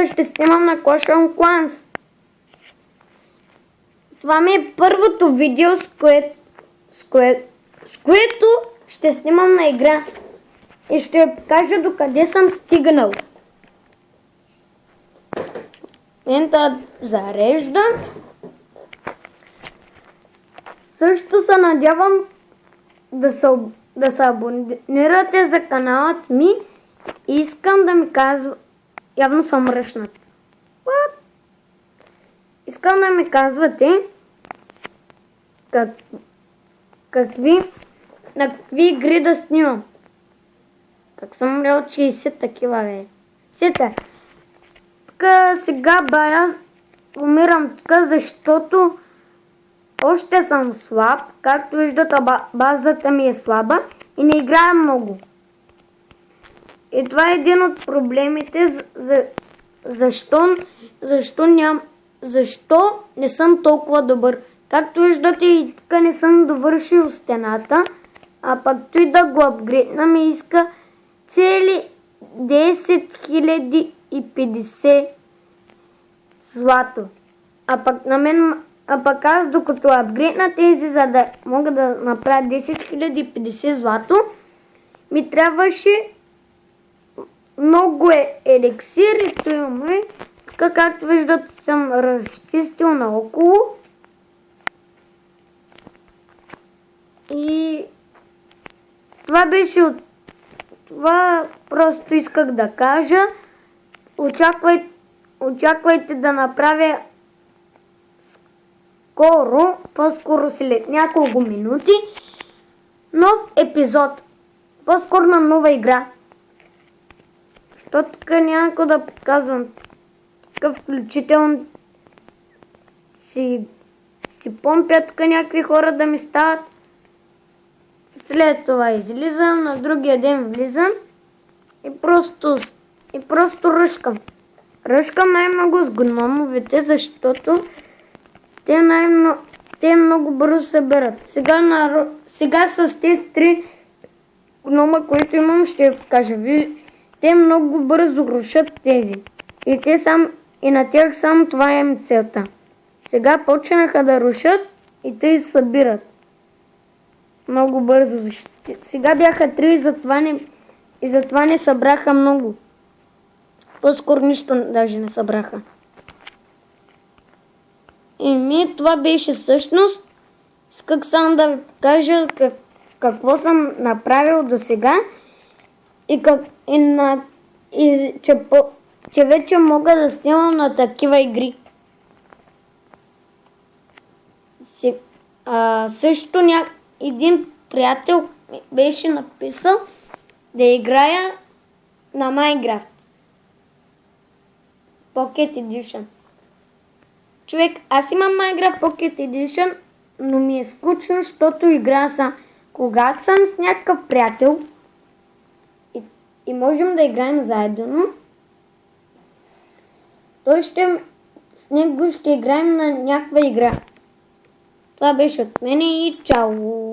ще снимам на Clash of Clans. Това ми е първото видео, с което ще снимам на игра. И ще ви покажа докъде съм стигнал. Момента зарежда. Също се надявам да се абонирате за каналът ми. И искам да ми казва... Явно съм мръшнат. Искам да ми казвате на какви игри да снимам. Как съм умрял 60 такива, бе. Сета. Тук сега бая умирам тук, защото още съм слаб. Както виждате, базата ми е слаба и не играя много. И това е един от проблемите, защо не съм толкова добър. Както виждате, и тук не съм довършил стената, а пък той да го апгрейдна ми иска цели 10 050 злато. А пък аз докато апгрейдна тези, за да мога да направя 10 050 злато, ми трябваше много еликсир и то имаме. Така както виждате, съм разчистил наоколо. И това беше от... Това просто исках да кажа. Очаквайте да направя по-скоро след няколко минути, нов епизод. По-скоро на нова игра. Защото тук някакво да показвам. Тук включително си помпят тук някакви хора да ми стават. След това излизам, на другия ден влизам и просто ръшкам. Ръшкам най-много с гномовете, защото те много бързо се берат. Сега с тези 3 гнома, които имам, ще ви покажа. Те много бързо рушат тези. И на тях само това е целта. Сега почнаха да рушат и те събират. Много бързо. Сега бяха 3 и затова не събраха много. По-скоро нищо даже не събраха. И това беше всъщност. Исках само да ви покажа какво съм направил до сега. Че вече мога да снимам на такива игри. Също един приятел беше написал да играя на Minecraft Pocket Edition. Човек, аз имам Minecraft Pocket Edition, но ми е скучно, защото играя сам. Когато съм с някакъв приятел и можем да играем заедно, с него ще играем на някаква игра. Това беше от мен и чао!